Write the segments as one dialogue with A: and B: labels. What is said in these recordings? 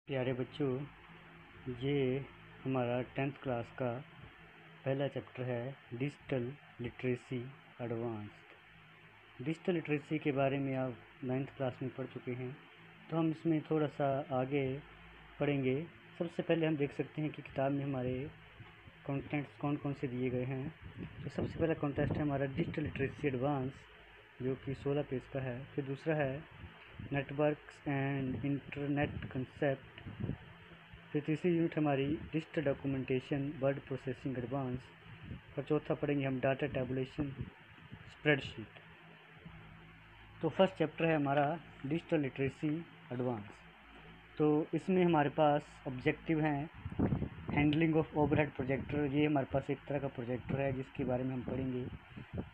A: प्यारे बच्चों, ये हमारा 10th क्लास का पहला चैप्टर है digital literacy advanced. Digital literacy के बारे में आप 9th क्लास में पढ़ चुके हैं, तो हम इसमें थोड़ा सा आगे पढ़ेंगे। सबसे पहले हम देख सकते हैं कि किताब में हमारे कंटेंट्स कौन कौन से दिए गए हैं। तो सबसे पहला कंटेंट है हमारा डिजिटल लिटरेसी एडवांस, जो कि 16 पेज का है। फिर दूसरा है नेटवर्क्स एंड इंटरनेट कंसेप्ट। फिर तीसरी यूनिट हमारी digital documentation word processing advance. और चौथा पढ़ेंगे हम डाटा टैबुलेशन स्प्रेडशीट। तो फर्स्ट चैप्टर है हमारा डिजिटल लिटरेसी एडवांस। तो इसमें हमारे पास ऑब्जेक्टिव हैं हैंडलिंग ऑफ ओवरहेड प्रोजेक्टर। ये हमारे पास एक तरह का प्रोजेक्टर है जिसके बारे में हम पढ़ेंगे।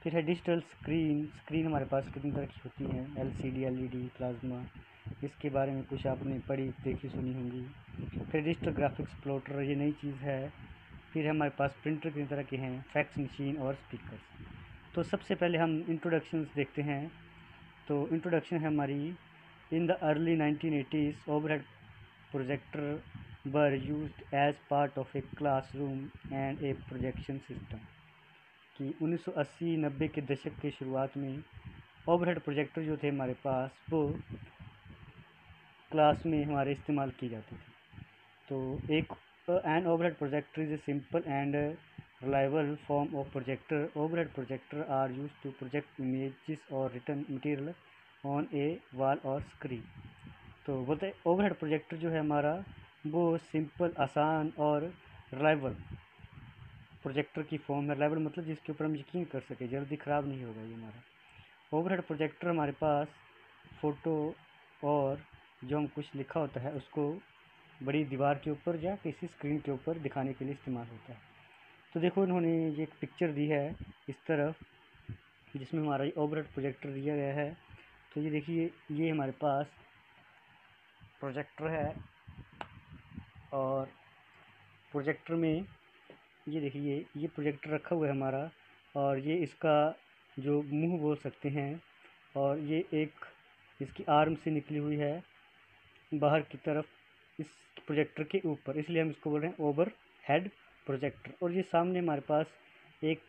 A: फिर है डिजिटल स्क्रीन हमारे पास कितनी तरह की होती हैं, LCD, LED, प्लाज्मा। इसके बारे में कुछ आपने पढ़ी, देखी, सुनी होंगी। फिर डिजिटल ग्राफिक्स प्लॉटर, ये नई चीज़ है। फिर हमारे पास प्रिंटर कितनी तरह के हैं, फैक्स मशीन और स्पीकर्स। तो सबसे पहले हम इंट्रोडक्शन देखते हैं। तो इंट्रोडक्शन है हमारी, in the early 1980s overhead projector were used as part of a classroom and a projection system. कि 1980-90 के दशक के शुरुआत में ओवरहेड प्रोजेक्टर जो थे हमारे पास, वो क्लास में हमारे इस्तेमाल की जाती थी। तो एक an overhead projector is a simple and reliable form of projector. Overhead projector are use to project images और written material on a wall और स्क्रीन। तो बोलते हैं ओवरहेड प्रोजेक्टर जो है हमारा, वो सिंपल, आसान और रिलायबल प्रोजेक्टर की फॉर्म है। रिलायबल मतलब जिसके ऊपर हम यकीन कर सके, जल्दी ख़राब नहीं होगा ये हमारा। ओवरहेड प्रोजेक्टर हमारे पास फ़ोटो और जो हम कुछ लिखा होता है उसको बड़ी दीवार के ऊपर या किसी स्क्रीन के ऊपर दिखाने के लिए इस्तेमाल होता है। तो देखो इन्होंने ये एक पिक्चर दी है इस तरफ, जिसमें हमारा ये ओवरहेड प्रोजेक्टर दिया गया है। तो ये देखिए, ये हमारे पास प्रोजेक्टर है और प्रोजेक्टर में ये देखिए, ये प्रोजेक्टर रखा हुआ है हमारा, और ये इसका जो मुंह बोल सकते हैं, और ये एक इसकी आर्म से निकली हुई है बाहर की तरफ इस प्रोजेक्टर के ऊपर, इसलिए हम इसको बोल रहे हैं ओवर हेड प्रोजेक्टर। और ये सामने हमारे पास एक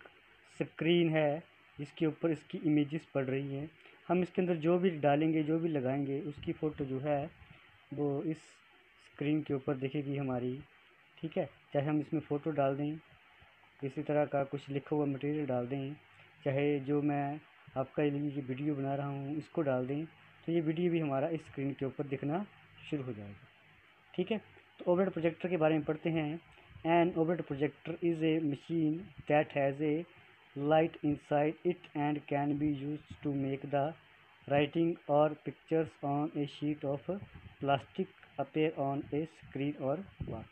A: स्क्रीन है जिसके ऊपर इसकी इमेजेस पड़ रही हैं। हम इसके अंदर जो भी डालेंगे, जो भी लगाएंगे, उसकी फ़ोटो जो है वो इस स्क्रीन के ऊपर दिखेगी हमारी। ठीक है, चाहे हम इसमें फ़ोटो डाल दें, किसी तरह का कुछ लिखा हुआ मटेरियल डाल दें, चाहे जो मैं आपका ये वीडियो बना रहा हूँ इसको डाल दें, तो ये वीडियो भी हमारा इस स्क्रीन के ऊपर दिखना शुरू हो जाएगा। ठीक है, तो ओवरहेड प्रोजेक्टर के बारे में पढ़ते हैं। An overhead projector is a machine that has a light inside it and can be used to make the writing और pictures on a sheet of plastic appear on a screen और wall.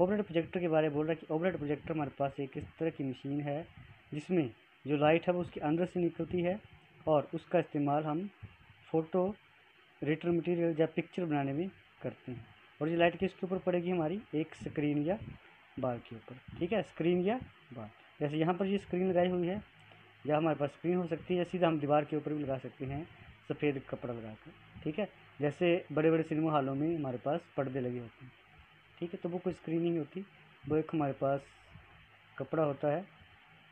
A: Overhead projector के बारे में बोल रहा है कि overhead projector हमारे पास एक इस तरह की मशीन है जिसमें जो लाइट है वो उसके अंदर से निकलती है, और उसका इस्तेमाल हम फ़ोटो, रिटर्न मटेरियल या पिक्चर बनाने में करते हैं। और ये लाइट किसके ऊपर पड़ेगी हमारी, एक स्क्रीन या बार के ऊपर। ठीक है, स्क्रीन या बार। जैसे यहाँ पर ये स्क्रीन लगाई हुई है, या हमारे पास स्क्रीन हो सकती है, या सीधा हम दीवार के ऊपर भी लगा सकते हैं सफ़ेद कपड़ा लगा कर। ठीक है, जैसे बड़े बड़े सिनेमा हॉलों में हमारे पास पर्दे लगे होते हैं। ठीक है, तो वो कोई स्क्रीन नहीं होती, वो एक हमारे पास कपड़ा होता है,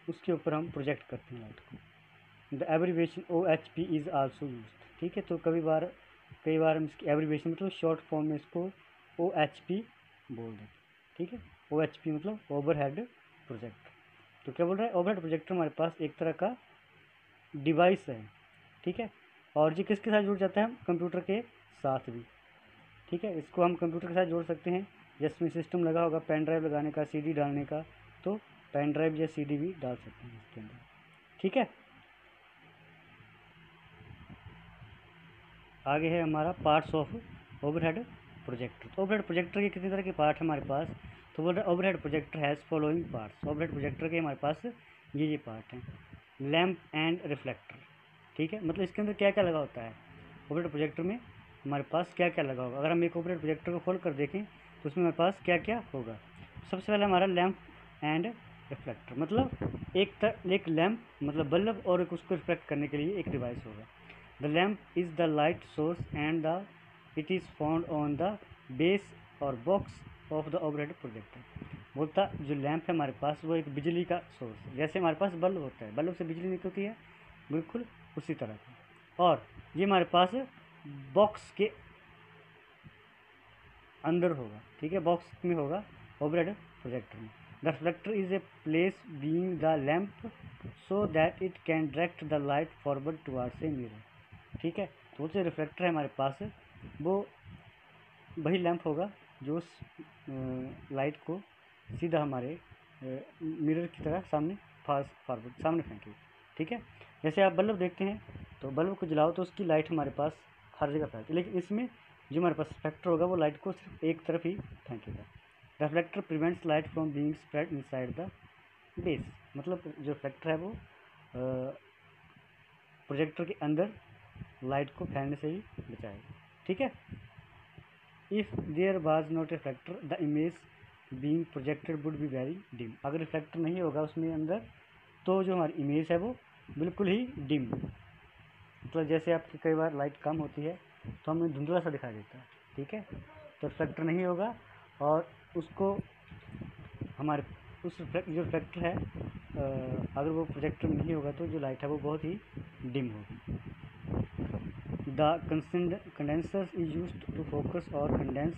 A: उसके ऊपर हम प्रोजेक्ट करते हैं लाइट को। The abbreviation OHP is also used. ठीक है, तो कई बार हम इसकी एब्रीवेशन मतलब शॉर्ट फॉर्म में इसको OHP बोल दें। ठीक है, OHP मतलब ओवरहेड प्रोजेक्टर। तो क्या बोल रहा है, ओवरहेड प्रोजेक्टर हमारे पास एक तरह का डिवाइस है। ठीक है, और ये किसके साथ जुड़ जाता है, कंप्यूटर के साथ भी। ठीक है, इसको हम कंप्यूटर के साथ जोड़ सकते हैं, जिसमें सिस्टम लगा होगा पेन ड्राइव लगाने का, CD डालने का, तो पेन ड्राइव या CD भी डाल सकते हैं इसके अंदर। ठीक है, आगे है हमारा पार्ट्स ऑफ ओवरहेड प्रोजेक्टर। तो ओवरहेड प्रोजेक्टर के कितने तरह के पार्ट हमारे पास, तो बोल रहे overhead projector has following parts. Overhead projector के हमारे पास ये पार्ट हैं। Lamp and reflector. ठीक है, मतलब इसके अंदर क्या क्या लगा होता है, ओवरहेड प्रोजेक्टर में हमारे पास क्या क्या लगा होगा। अगर हम एक ओवरहेड प्रोजेक्टर को खोल कर देखें तो उसमें हमारे पास क्या क्या होगा। सबसे पहले हमारा लैम्प एंड रिफ्लेक्टर, मतलब एक लैम्प मतलब बल्ब, और एक उसको रिफ्लेक्ट करने के लिए एक डिवाइस होगा। The lamp is the light source and it is found on the base और box of the overhead projector. बोलता जो लैंप है हमारे पास वो एक बिजली का सोर्स है, जैसे हमारे पास बल्ब होता है, बल्ब से बिजली निकलती है, बिल्कुल उसी तरह का। और ये हमारे पास बॉक्स के अंदर होगा, ठीक है, बॉक्स में होगा ओवरहेड प्रोजेक्टर में। The reflector is a place being the lamp so that it can direct the light forward towards a mirror, ठीक है। तो जो रिफ्लेक्टर है हमारे पास वो वही लैंप होगा जो उस लाइट को सीधा हमारे मिरर की तरह सामने फॉरवर्ड सामने फेंकेगी, ठीक है। जैसे आप बल्ब देखते हैं तो बल्ब को जलाओ तो उसकी लाइट हमारे पास हर जगह फैलती है, लेकिन इसमें जो हमारे पास रिफ्लेक्टर होगा वो लाइट को सिर्फ एक तरफ ही फेंकेगा। Reflector prevents light from being spread inside the base, मतलब जो रिफ्लेक्टर है वो प्रोजेक्टर के अंदर लाइट को फैलने से ही बचाएगा, ठीक है। If there was not reflector the image being projected would be very dim, अगर रिफ्लेक्टर नहीं होगा उसमें अंदर तो जो हमारी इमेज है वो बिल्कुल ही डिम, मतलब जैसे आपकी कई बार लाइट कम होती है तो हमें धुंधला सा दिखाई देता है, ठीक है। तो रिफ्लेक्टर नहीं होगा और उसको हमारे उस जो रिफ्लेक्टर है अगर वो प्रोजेक्टर में नहीं होगा तो जो लाइट है वो बहुत ही डिम होगी। The condenser is used to focus और condense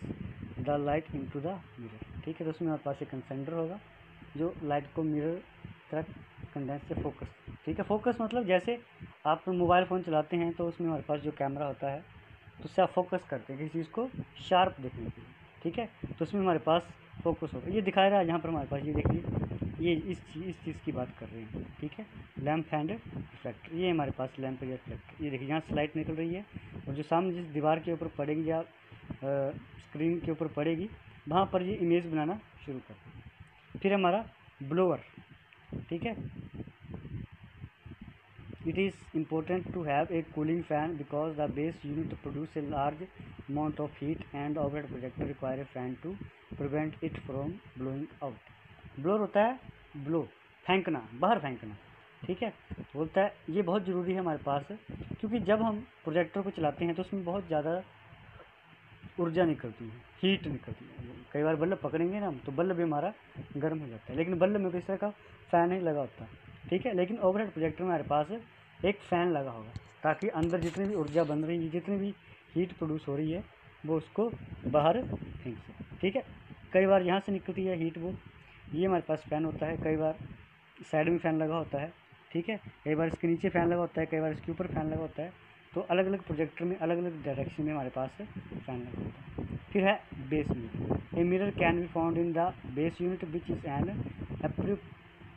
A: the light into the mirror, ठीक है। तो उसमें हमारे पास एक कंसेंडर होगा जो लाइट को मिरर तरफ कंडेंस से फोकस, ठीक है। फोकस मतलब जैसे आप मोबाइल फ़ोन चलाते हैं तो उसमें हमारे पास जो कैमरा होता है तो उससे आप फोकस करते हैं किसी चीज़ को शार्प देखने के लिए, ठीक है। तो उसमें हमारे पास फोकस होगा, ये दिखा रहा है यहाँ पर हमारे पास, ये देखिए ये इस चीज़ की बात कर रहे हैं, ठीक है। लैंप एंड रिफ्लेक्टर, ये हमारे पास लैंप या रिफ्लेक्टर, ये देखिए यहाँ से लाइट निकल रही है और जो सामने जिस दीवार के ऊपर पड़ेगी या स्क्रीन के ऊपर पड़ेगी वहाँ पर ये इमेज बनाना शुरू कर देगी। फिर हमारा ब्लोअर, ठीक है। It is important to have a cooling fan because the base unit produces a large amount of heat and the overhead projector require a fan to prevent it from blowing out. Blower होता है blow, फेंकना, बाहर फेंकना, ठीक है। बोलता है ये बहुत ज़रूरी है हमारे पास क्योंकि जब हम प्रोजेक्टर को चलाते हैं तो उसमें बहुत ज़्यादा ऊर्जा निकलती है, हीट निकलती है। कई बार बल्ब पकड़ेंगे ना हम तो बल्ब भी हमारा गर्म हो जाता है, लेकिन बल्ब में किस तरह का फ़ैन नहीं लगा होता, ठीक है। लेकिन ओवरहेड प्रोजेक्टर में हमारे पास एक फ़ैन लगा होगा ताकि अंदर जितनी भी ऊर्जा बन रही है, जितनी भी हीट प्रोड्यूस हो रही है वो उसको बाहर फेंक सके, ठीक है। कई बार यहाँ से निकलती है हीट, वो ये हमारे पास फ़ैन होता है, कई बार साइड में फ़ैन लगा होता है, ठीक है। कई बार इसके नीचे फ़ैन लगा होता है, कई बार इसके ऊपर फ़ैन लगा होता है, तो अलग अलग प्रोजेक्टर में अलग अलग डायरेक्शन में हमारे पास फ़ैन लगा होता है। फिर है base mirror, a mirror can be found in the base unit which is an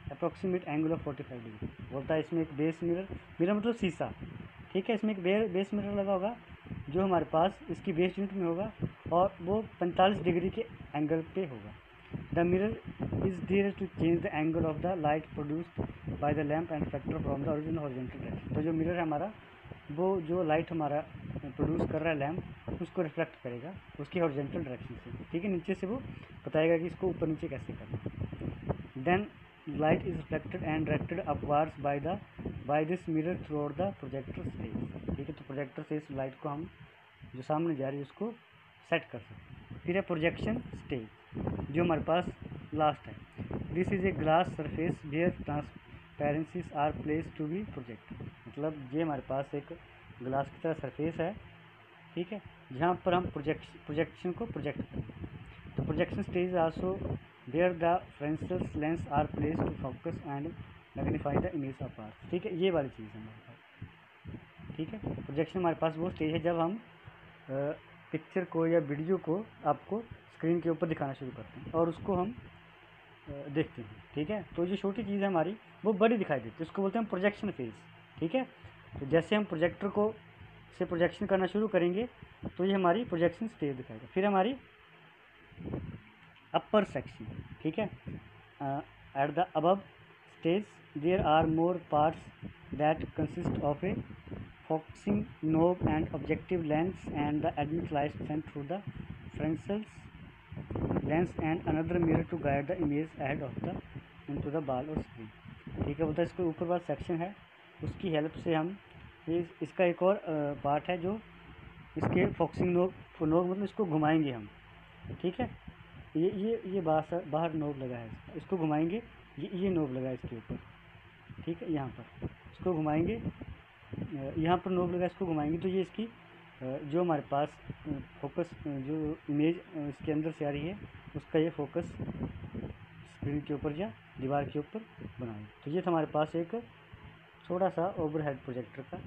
A: approximate angle of 45 degree. बोलता है इसमें एक बेस मिरर मतलब शीशा, ठीक है। इसमें एक बेस मिरर लगा होगा जो हमारे पास इसकी बेस यूनिट में होगा और वो 45 डिग्री के एंगल पे होगा। The mirror is there to change the angle of the light produced by the lamp and reflector from the original horizontal direction. तो जो मिरर है हमारा वो जो लाइट हमारा प्रोड्यूस कर रहा है लैंप उसको रिफ्लेक्ट करेगा उसकी हॉरिजॉन्टल डायरेक्शन से, ठीक है। नीचे से वो बताएगा कि इसको ऊपर नीचे कैसे करना। Then light is reflected and directed upwards by this mirror throughout the projector stage, ठीक है। तो प्रोजेक्टर से इस लाइट को हम जो सामने जा रही है उसको सेट कर सकते हैं। फिर है प्रोजेक्शन स्टेज जो हमारे पास लास्ट है। This is a glass surface where transparencies are place to be project, मतलब ये हमारे पास एक ग्लास की तरह सरफेस है, ठीक है, जहाँ पर हम प्रोजेक्शन को प्रोजेक्ट करेंगे। तो projection stage also where the Fresnel lens are placed to focus and magnify the image of art, ठीक है। ये वाली चीज़ है हमारे पास, ठीक है। प्रोजेक्शन हमारे पास वो स्टेज है जब हम पिक्चर को या वीडियो को आपको स्क्रीन के ऊपर दिखाना शुरू करते हैं और उसको हम देखते हैं, ठीक है। तो जो छोटी चीज़ है हमारी वो बड़ी दिखाई देती है, उसको बोलते हैं प्रोजेक्शन फेज, ठीक है। तो जैसे हम प्रोजेक्टर को से प्रोजेक्शन करना शुरू करेंगे तो ये हमारी प्रोजेक्शन स्टेज दिखाएगा। फिर हमारी अपर सेक्शन, ठीक है। At the above stage there are more parts that consist of a focusing knob and objective lens and the emitted light sent through the Fresnel lens and another mirror to guide the image ahead of the into the wall और screen, ठीक है। बोलता है इसके ऊपर वाला section है उसकी हेल्प से हम इसका एक और पार्ट है जो इसके फोकसिंग नोब मतलब इसको घुमाएंगे हम, ठीक है। ये बाहर नोब लगा है इसका, इसको घुमाएंगे, ये नोब लगा है इसके ऊपर, ठीक है। यहाँ पर इसको घुमाएंगे, यहाँ पर नोब लगा, इसको घुमाएंगे तो ये इसकी जो हमारे पास फोकस जो इमेज इसके अंदर से आ रही है उसका ये फोकस स्क्रीन के ऊपर या दीवार के ऊपर बनाएंगे। तो ये था हमारे पास एक थोड़ा सा ओवरहेड प्रोजेक्टर का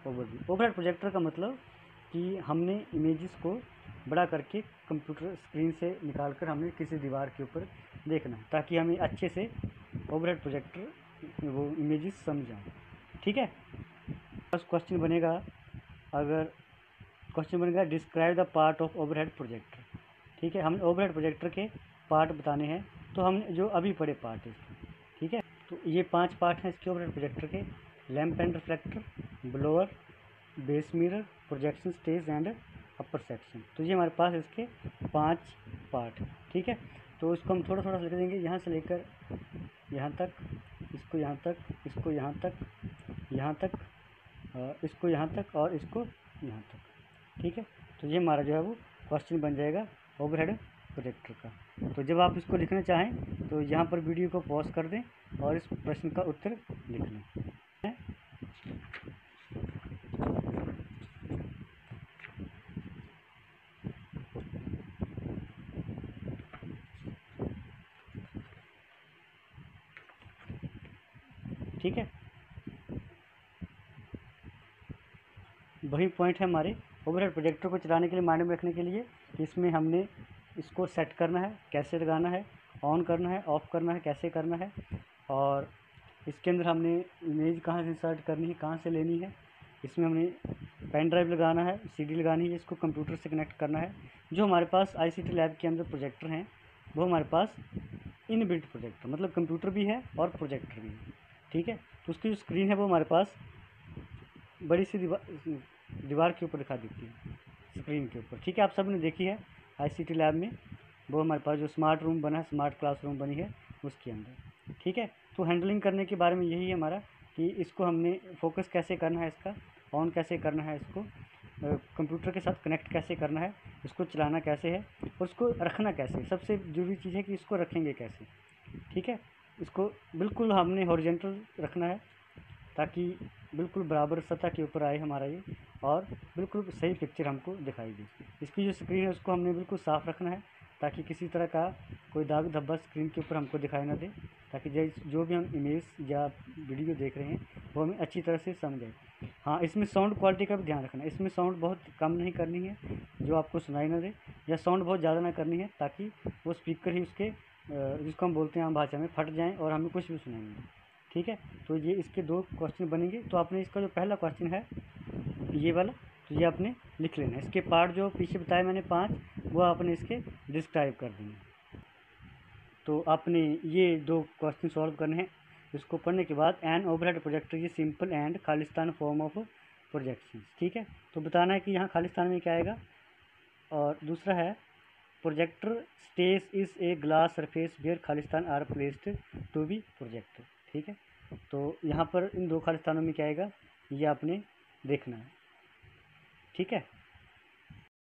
A: ओवरव्यू। ओवरहेड प्रोजेक्टर का मतलब कि हमने इमेजेस को बड़ा करके कंप्यूटर स्क्रीन से निकाल कर हमने किसी दीवार के ऊपर देखना है, ताकि हमें अच्छे से ओवरहेड प्रोजेक्टर वो इमेजेस समझ आए, ठीक है। बस क्वेश्चन बनेगा, अगर क्वेश्चन बनेगा describe the part of overhead projector, ठीक है। हमें ओवरहेड प्रोजेक्टर के पार्ट बताने हैं, तो हमने जो अभी पढ़े पार्ट है इसके, ठीक है। तो ये 5 पार्ट हैं इसके ओवरहेड प्रोजेक्टर के, lamp and reflector, blower, base mirror, projection stage and upper section. तो ये हमारे पास इसके 5 पार्ट हैं, ठीक है। तो इसको हम थोड़ा थोड़ा लिख देंगे, यहाँ से लेकर यहाँ तक, इसको यहाँ तक, इसको यहाँ तक, यहाँ तक, इसको यहाँ तक और इसको यहाँ तक, ठीक है। तो ये हमारा जो है वो क्वेश्चन बन जाएगा ओवरहेड प्रोजेक्टर का। तो जब आप इसको लिखना चाहें तो यहाँ पर वीडियो को पॉज कर दें और इस प्रश्न का उत्तर लिख लें। ठीक है, वही पॉइंट है हमारे ओवरहेड प्रोजेक्टर को चलाने के लिए, माइंड में रखने के लिए कि इसमें हमने इसको सेट करना है, कैसे लगाना है, ऑन करना है, ऑफ करना है, कैसे करना है, और इसके अंदर हमने इमेज कहाँ से इंसर्ट करनी है, कहाँ से लेनी है, इसमें हमने पेन ड्राइव लगाना है, सीडी लगानी है, इसको कंप्यूटर से कनेक्ट करना है। जो हमारे पास आईसीटी लैब के अंदर प्रोजेक्टर हैं वो हमारे पास इनबिल्ट प्रोजेक्टर, मतलब कंप्यूटर भी है और प्रोजेक्टर भी है, ठीक है। तो उसकी जो स्क्रीन है वो हमारे पास बड़ी सी दीवार के ऊपर दिखा देती है, स्क्रीन के ऊपर, ठीक है। आप सब ने देखी है आईसीटी लैब में, वो हमारे पास जो स्मार्ट रूम बना है, स्मार्ट क्लासरूम बनी है उसके अंदर, ठीक है। तो हैंडलिंग करने के बारे में यही है हमारा कि इसको हमने फोकस कैसे करना है, इसका ऑन कैसे करना है, इसको कंप्यूटर के साथ कनेक्ट कैसे करना है, इसको चलाना कैसे है और उसको रखना कैसे। सबसे ज़रूरी चीज़ है कि इसको रखेंगे कैसे, ठीक है। इसको बिल्कुल हमने हॉरिजॉन्टल रखना है ताकि बिल्कुल बराबर सतह के ऊपर आए हमारा ये, और बिल्कुल सही पिक्चर हमको दिखाई दे। इसकी जो स्क्रीन है उसको हमने बिल्कुल साफ़ रखना है ताकि किसी तरह का कोई दाग धब्बा स्क्रीन के ऊपर हमको दिखाई ना दे, ताकि जो भी हम इमेज या वीडियो देख रहे हैं वो हमें अच्छी तरह से समझ आए। हाँ, इसमें साउंड क्वालिटी का भी ध्यान रखना है, इसमें साउंड बहुत कम नहीं करनी है जो आपको सुनाई ना दे, या साउंड बहुत ज़्यादा ना करनी है ताकि वो स्पीकर ही उसके जिसको हम बोलते हैं आम भाषा में फट जाएँ और हमें कुछ भी सुनाई नहीं दे, ठीक है। तो ये इसके 2 क्वेश्चन बनेंगे। तो आपने इसका जो पहला क्वेश्चन है ये वाला, तो ये आपने लिख लेना है। इसके पार्ट जो पीछे बताए मैंने 5 वो आपने इसके डिस्क्राइब कर देंगे। तो आपने ये 2 क्वेश्चन सॉल्व करने हैं। इसको पढ़ने के बाद एन ओवरहेड प्रोजेक्टर ये simple and Khalistan form of projection, ठीक है। तो बताना है कि यहाँ खालिस्तान में क्या आएगा। और दूसरा है projector stage is a glass surface where खालिस्तान are placed to be projector, ठीक है। तो यहाँ पर इन 2 खालिस्तानों में क्या आएगा ये आपने देखना है, ठीक है।